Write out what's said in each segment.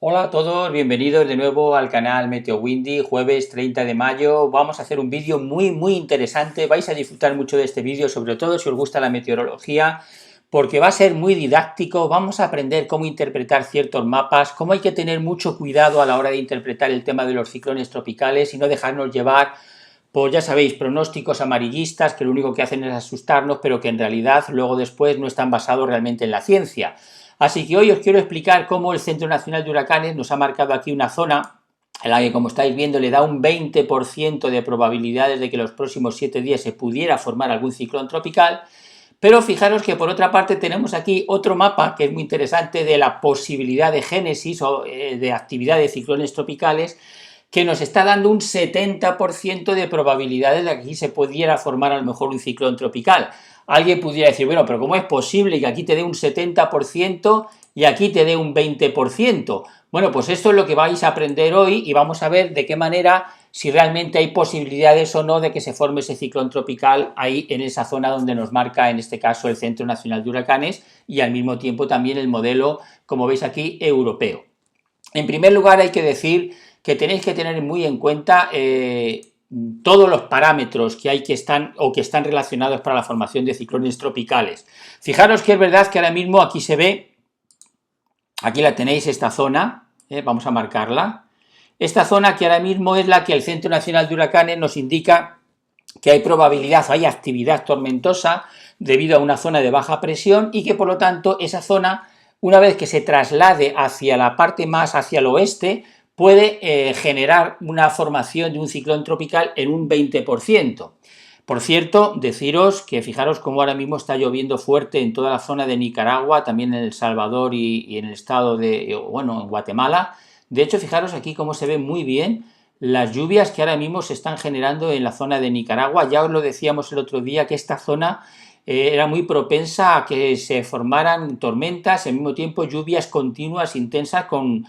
Hola a todos, bienvenidos de nuevo al canal Meteo Windy, jueves 30 de mayo. Vamos a hacer un vídeo muy interesante, vais a disfrutar mucho de este vídeo, sobre todo si os gusta la meteorología, porque va a ser muy didáctico. Vamos a aprender cómo interpretar ciertos mapas, cómo hay que tener mucho cuidado a la hora de interpretar el tema de los ciclones tropicales y no dejarnos llevar, pues ya sabéis, pronósticos amarillistas que lo único que hacen es asustarnos, pero que en realidad luego después no están basados realmente en la ciencia. Así que hoy os quiero explicar cómo el Centro Nacional de Huracanes nos ha marcado aquí una zona en la que, como estáis viendo, le da un 20% de probabilidades de que los próximos 7 días se pudiera formar algún ciclón tropical. Pero fijaros que por otra parte tenemos aquí otro mapa que es muy interesante de la posibilidad de génesis o de actividad de ciclones tropicales, que nos está dando un 70% de probabilidades de que aquí se pudiera formar a lo mejor un ciclón tropical. Alguien pudiera decir, bueno, pero ¿cómo es posible que aquí te dé un 70% y aquí te dé un 20%? Bueno, pues esto es lo que vais a aprender hoy y vamos a ver de qué manera, si realmente hay posibilidades o no de que se forme ese ciclón tropical ahí en esa zona donde nos marca, en este caso, el Centro Nacional de Huracanes y al mismo tiempo también el modelo, como veis aquí, europeo. En primer lugar, hay que decir que tenéis que tener muy en cuenta todos los parámetros que hay que están relacionados para la formación de ciclones tropicales. Fijaros que es verdad que ahora mismo aquí se ve, aquí la tenéis, esta zona, vamos a marcarla, esta zona que ahora mismo es la que el Centro Nacional de Huracanes nos indica que hay probabilidad, hay actividad tormentosa debido a una zona de baja presión y que por lo tanto esa zona, una vez que se traslade hacia la parte más hacia el oeste, puede generar una formación de un ciclón tropical en un 20%. Por cierto, deciros que fijaros cómo ahora mismo está lloviendo fuerte en toda la zona de Nicaragua, también en El Salvador y en el estado de, bueno, en Guatemala. De hecho, fijaros aquí cómo se ve muy bien las lluvias que ahora mismo se están generando en la zona de Nicaragua. Ya os lo decíamos el otro día que esta zona era muy propensa a que se formaran tormentas, al mismo tiempo lluvias continuas, intensas, con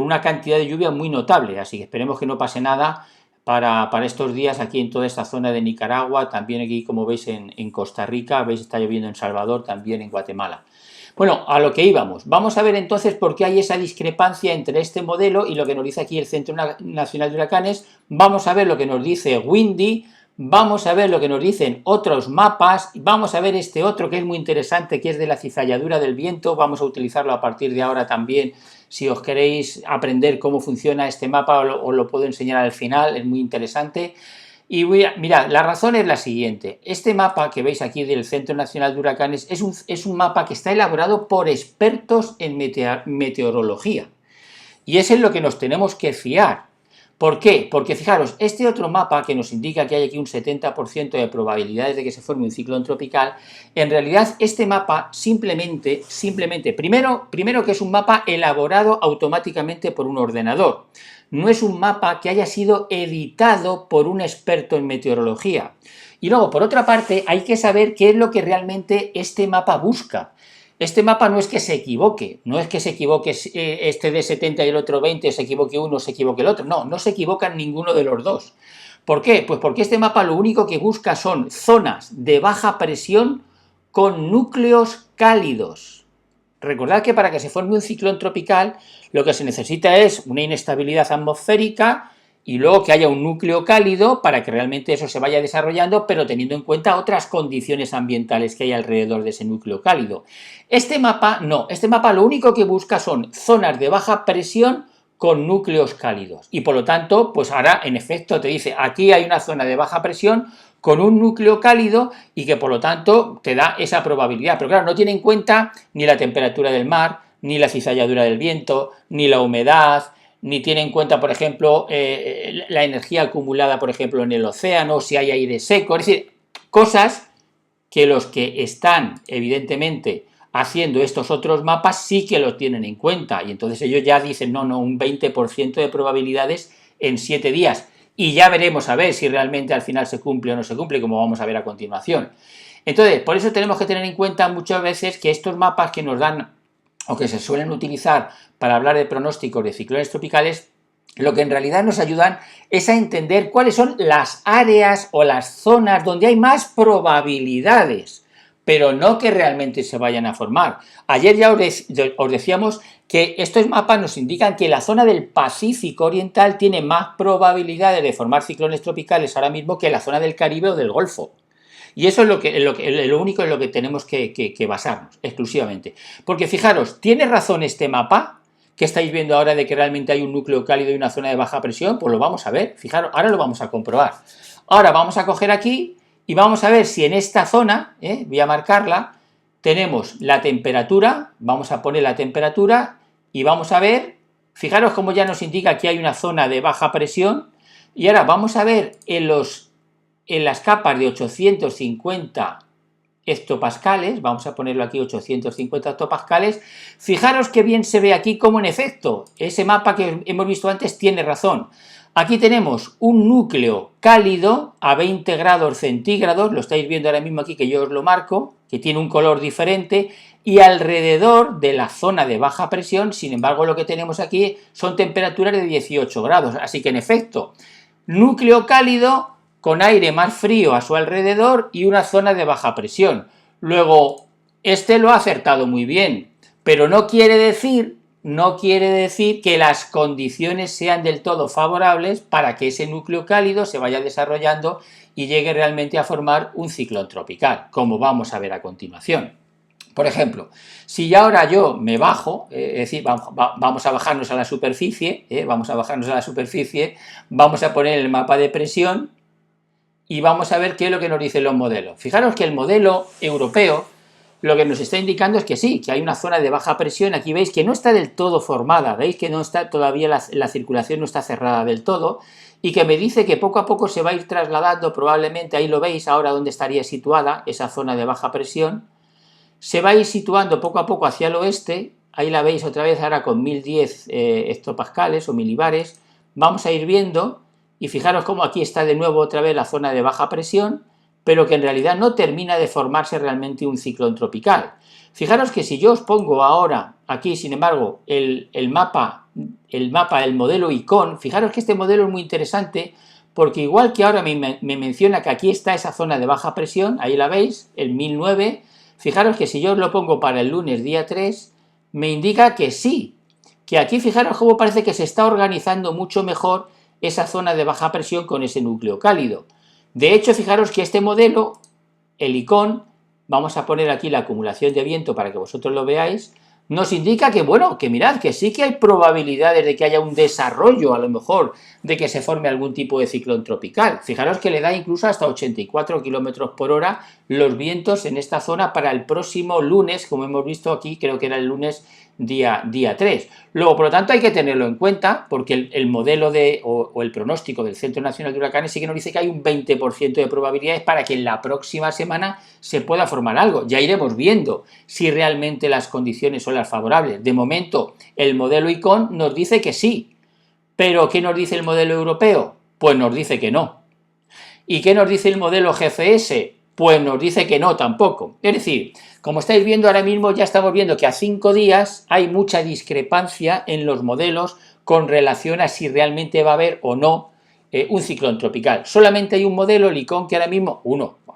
una cantidad de lluvia muy notable. Así que esperemos que no pase nada para estos días aquí en toda esta zona de Nicaragua, también aquí como veis en Costa Rica, veis está lloviendo en Salvador, también en Guatemala. Bueno, a lo que íbamos. Vamos a ver entonces por qué hay esa discrepancia entre este modelo y lo que nos dice aquí el Centro Nacional de Huracanes. Vamos a ver lo que nos dice Windy, vamos a ver lo que nos dicen otros mapas, vamos a ver este otro que es muy interesante, que es de la cizalladura del viento. Vamos a utilizarlo a partir de ahora también. Si os queréis aprender cómo funciona este mapa, os lo puedo enseñar al final, es muy interesante. Y mirad, la razón es la siguiente. Este mapa que veis aquí del Centro Nacional de Huracanes es un mapa que está elaborado por expertos en meteorología. Y es en lo que nos tenemos que fiar. ¿Por qué? Porque fijaros, este otro mapa que nos indica que hay aquí un 70% de probabilidades de que se forme un ciclón tropical, en realidad este mapa simplemente primero que es un mapa elaborado automáticamente por un ordenador. No es un mapa que haya sido editado por un experto en meteorología. Y luego, por otra parte, hay que saber qué es lo que realmente este mapa busca. Este mapa no es que se equivoque, no es que se equivoque este de 70 y el otro 20, se equivoque uno, se equivoque el otro, no se equivocan ninguno de los dos. ¿Por qué? Pues porque este mapa lo único que busca son zonas de baja presión con núcleos cálidos. Recordad que para que se forme un ciclón tropical lo que se necesita es una inestabilidad atmosférica y luego que haya un núcleo cálido para que realmente eso se vaya desarrollando, pero teniendo en cuenta otras condiciones ambientales que hay alrededor de ese núcleo cálido. Este mapa no, este mapa lo único que busca son zonas de baja presión con núcleos cálidos y por lo tanto, pues ahora en efecto te dice aquí hay una zona de baja presión con un núcleo cálido y que por lo tanto te da esa probabilidad, pero claro, no tiene en cuenta ni la temperatura del mar, ni la cizalladura del viento, ni la humedad, ni tiene en cuenta, por ejemplo, la energía acumulada, por ejemplo, en el océano, si hay aire seco, es decir, cosas que los que están, evidentemente, haciendo estos otros mapas sí que los tienen en cuenta, y entonces ellos ya dicen, no, un 20% de probabilidades en 7 días, y ya veremos a ver si realmente al final se cumple o no se cumple, como vamos a ver a continuación. Entonces, por eso tenemos que tener en cuenta muchas veces que estos mapas que nos dan o que se suelen utilizar para hablar de pronósticos de ciclones tropicales, lo que en realidad nos ayudan es a entender cuáles son las áreas o las zonas donde hay más probabilidades, pero no que realmente se vayan a formar. Ayer ya os decíamos que estos mapas nos indican que la zona del Pacífico Oriental tiene más probabilidades de formar ciclones tropicales ahora mismo que la zona del Caribe o del Golfo. Y eso es lo único en lo que tenemos que basarnos, exclusivamente. Porque fijaros, ¿tiene razón este mapa que estáis viendo ahora de que realmente hay un núcleo cálido y una zona de baja presión? Pues lo vamos a ver, fijaros, ahora lo vamos a comprobar. Ahora vamos a coger aquí y vamos a ver si en esta zona, voy a marcarla, tenemos la temperatura, vamos a poner la temperatura y vamos a ver, fijaros cómo ya nos indica que hay una zona de baja presión, y ahora vamos a ver en las capas de 850 hectopascales, vamos a ponerlo aquí 850 hectopascales, fijaros que bien se ve aquí como en efecto ese mapa que hemos visto antes tiene razón. Aquí tenemos un núcleo cálido a 20 grados centígrados, lo estáis viendo ahora mismo aquí que yo os lo marco, que tiene un color diferente, y alrededor de la zona de baja presión, sin embargo, lo que tenemos aquí son temperaturas de 18 grados, así que en efecto, núcleo cálido con aire más frío a su alrededor y una zona de baja presión. Luego, este lo ha acertado muy bien, pero no quiere decir que las condiciones sean del todo favorables para que ese núcleo cálido se vaya desarrollando y llegue realmente a formar un ciclón tropical, como vamos a ver a continuación. Por ejemplo, si ahora yo me bajo, es decir, vamos a bajarnos a la superficie, vamos a poner el mapa de presión y vamos a ver qué es lo que nos dicen los modelos. Fijaros que el modelo europeo lo que nos está indicando es que sí, que hay una zona de baja presión, aquí veis que no está del todo formada, veis que no está todavía la circulación no está cerrada del todo, y que me dice que poco a poco se va a ir trasladando, probablemente ahí lo veis ahora donde estaría situada esa zona de baja presión, se va a ir situando poco a poco hacia el oeste, ahí la veis otra vez ahora con 1010 hectopascales o milibares, vamos a ir viendo, y fijaros cómo aquí está de nuevo otra vez la zona de baja presión, pero que en realidad no termina de formarse realmente un ciclón tropical. Fijaros que si yo os pongo ahora aquí, sin embargo, el mapa, el modelo ICON, fijaros que este modelo es muy interesante porque igual que ahora me menciona que aquí está esa zona de baja presión, ahí la veis, el 1009, fijaros que si yo os lo pongo para el lunes día 3, me indica que sí, que aquí fijaros cómo parece que se está organizando mucho mejor esa zona de baja presión con ese núcleo cálido. De hecho, fijaros que este modelo, el ICON, vamos a poner aquí la acumulación de viento para que vosotros lo veáis, nos indica que, bueno, que mirad, que sí que hay probabilidades de que haya un desarrollo, a lo mejor, de que se forme algún tipo de ciclón tropical. Fijaros que le da incluso hasta 84 km por hora los vientos en esta zona para el próximo lunes, como hemos visto aquí, creo que era el lunes día 3. Luego, por lo tanto, hay que tenerlo en cuenta, porque el modelo o el pronóstico del Centro Nacional de Huracanes sí que nos dice que hay un 20% de probabilidades para que en la próxima semana se pueda formar algo. Ya iremos viendo si realmente las condiciones son las favorables. De momento, el modelo ICON nos dice que sí, pero ¿qué nos dice el modelo europeo? Pues nos dice que no. ¿Y qué nos dice el modelo GFS? Pues nos dice que no tampoco. Es decir, como estáis viendo ahora mismo, ya estamos viendo que a 5 días hay mucha discrepancia en los modelos con relación a si realmente va a haber o no un ciclón tropical. Solamente hay un modelo, el ICON, que ahora mismo,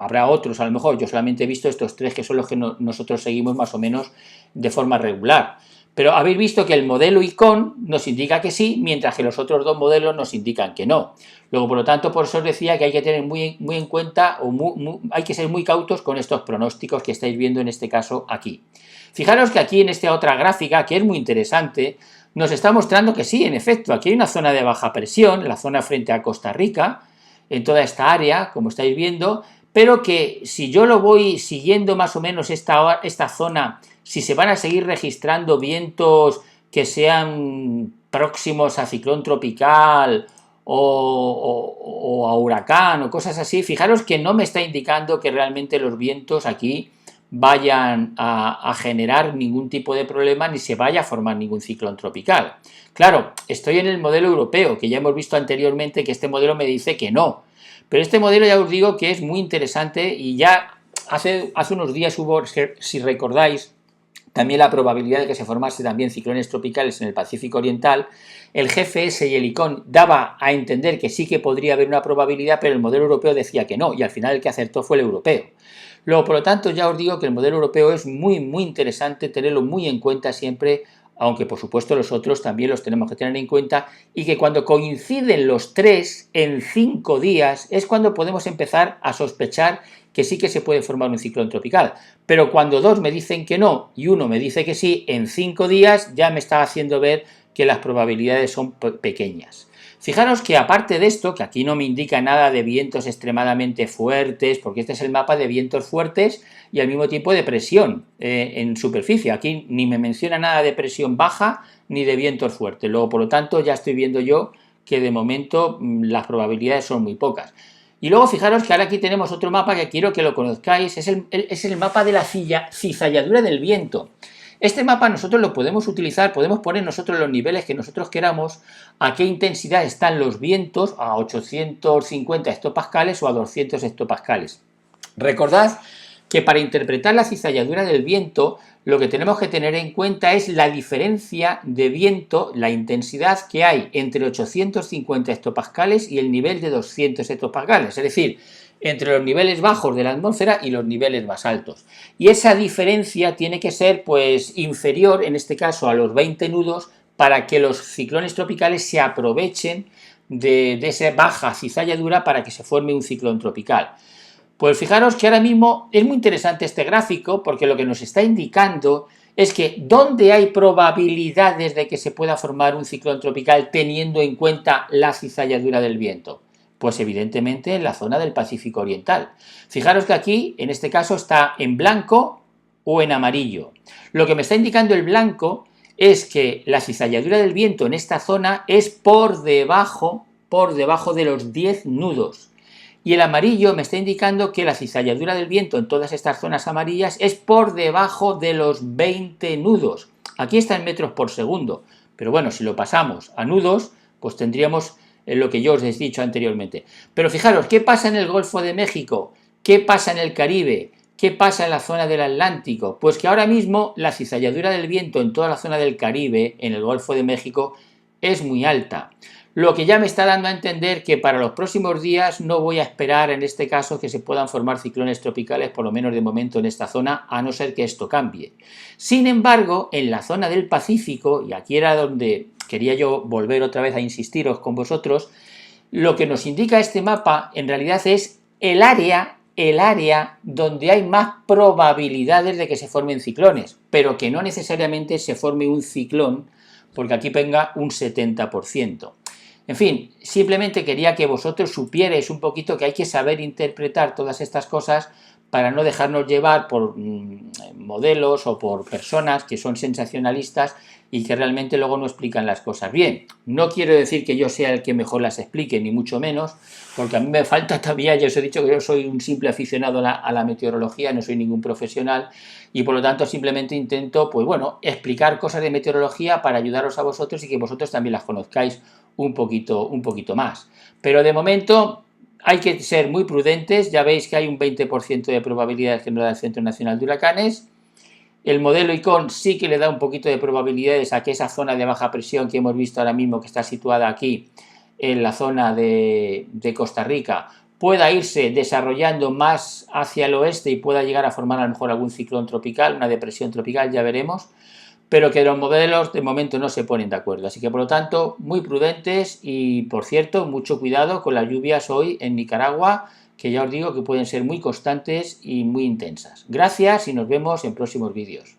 habrá otros a lo mejor, yo solamente he visto estos 3 que son los que nosotros seguimos más o menos de forma regular. Pero habéis visto que el modelo ICON nos indica que sí, mientras que los otros 2 modelos nos indican que no. Luego, por lo tanto, por eso os decía que hay que tener muy en cuenta, hay que ser muy cautos con estos pronósticos que estáis viendo en este caso aquí. Fijaros que aquí en esta otra gráfica, que es muy interesante, nos está mostrando que sí, en efecto, aquí hay una zona de baja presión, la zona frente a Costa Rica, en toda esta área, como estáis viendo, pero que si yo lo voy siguiendo más o menos esta zona, si se van a seguir registrando vientos que sean próximos a ciclón tropical o a huracán o cosas así, fijaros que no me está indicando que realmente los vientos aquí vayan a generar ningún tipo de problema ni se vaya a formar ningún ciclón tropical. Claro, estoy en el modelo europeo, que ya hemos visto anteriormente que este modelo me dice que no, pero este modelo ya os digo que es muy interesante y ya hace unos días hubo, si recordáis, también la probabilidad de que se formase también ciclones tropicales en el Pacífico Oriental. El GFS y el ICON daba a entender que sí que podría haber una probabilidad, pero el modelo europeo decía que no, y al final el que acertó fue el europeo. Luego, por lo tanto, ya os digo que el modelo europeo es muy interesante tenerlo muy en cuenta siempre aunque por supuesto los otros también los tenemos que tener en cuenta, y que cuando coinciden los 3 en 5 días es cuando podemos empezar a sospechar que sí que se puede formar un ciclón tropical. Pero cuando 2 me dicen que no y 1 me dice que sí, en 5 días ya me está haciendo ver que las probabilidades son pequeñas. Fijaros que aparte de esto, que aquí no me indica nada de vientos extremadamente fuertes, porque este es el mapa de vientos fuertes y al mismo tiempo de presión en superficie. Aquí ni me menciona nada de presión baja ni de vientos fuertes. Luego, por lo tanto, ya estoy viendo yo que de momento las probabilidades son muy pocas. Y luego fijaros que ahora aquí tenemos otro mapa que quiero que lo conozcáis, es el mapa de la cizalladura del viento. Este mapa nosotros lo podemos utilizar, podemos poner nosotros los niveles que nosotros queramos, a qué intensidad están los vientos, a 850 hectopascales o a 200 hectopascales. Recordad que para interpretar la cizalladura del viento, lo que tenemos que tener en cuenta es la diferencia de viento, la intensidad que hay entre 850 hectopascales y el nivel de 200 hectopascales, es decir, entre los niveles bajos de la atmósfera y los niveles más altos. Y esa diferencia tiene que ser pues inferior, en este caso, a los 20 nudos para que los ciclones tropicales se aprovechen de esa baja cizalladura para que se forme un ciclón tropical. Pues fijaros que ahora mismo es muy interesante este gráfico porque lo que nos está indicando es que ¿dónde hay probabilidades de que se pueda formar un ciclón tropical teniendo en cuenta la cizalladura del viento? Pues evidentemente en la zona del Pacífico Oriental. Fijaros que aquí, en este caso, está en blanco o en amarillo. Lo que me está indicando el blanco es que la cizalladura del viento en esta zona es por debajo de los 10 nudos. Y el amarillo me está indicando que la cizalladura del viento en todas estas zonas amarillas es por debajo de los 20 nudos. Aquí está en metros por segundo, pero bueno, si lo pasamos a nudos, pues tendríamos lo que yo os he dicho anteriormente. Pero fijaros, ¿qué pasa en el Golfo de México? ¿Qué pasa en el Caribe? ¿Qué pasa en la zona del Atlántico? Pues que ahora mismo la cizalladura del viento en toda la zona del Caribe, en el Golfo de México, es muy alta. Lo que ya me está dando a entender que para los próximos días no voy a esperar en este caso que se puedan formar ciclones tropicales, por lo menos de momento en esta zona, a no ser que esto cambie. Sin embargo, en la zona del Pacífico, y aquí era donde quería yo volver otra vez a insistiros con vosotros, lo que nos indica este mapa en realidad es el área donde hay más probabilidades de que se formen ciclones, pero que no necesariamente se forme un ciclón, porque aquí venga un 70%. En fin, simplemente quería que vosotros supierais un poquito que hay que saber interpretar todas estas cosas para no dejarnos llevar por modelos o por personas que son sensacionalistas y que realmente luego no explican las cosas bien. No quiero decir que yo sea el que mejor las explique, ni mucho menos, porque a mí me falta todavía, ya os he dicho que yo soy un simple aficionado a la meteorología, no soy ningún profesional, y por lo tanto simplemente intento, pues bueno, explicar cosas de meteorología para ayudaros a vosotros y que vosotros también las conozcáis un poquito más. Pero de momento hay que ser muy prudentes, ya veis que hay un 20% de probabilidades que nos da el Centro Nacional de Huracanes. El modelo ICON sí que le da un poquito de probabilidades a que esa zona de baja presión que hemos visto ahora mismo, que está situada aquí en la zona de Costa Rica, pueda irse desarrollando más hacia el oeste y pueda llegar a formar a lo mejor algún ciclón tropical, una depresión tropical, ya veremos, pero que los modelos de momento no se ponen de acuerdo. Así que, por lo tanto, muy prudentes y, por cierto, mucho cuidado con las lluvias hoy en Nicaragua, que ya os digo que pueden ser muy constantes y muy intensas. Gracias y nos vemos en próximos vídeos.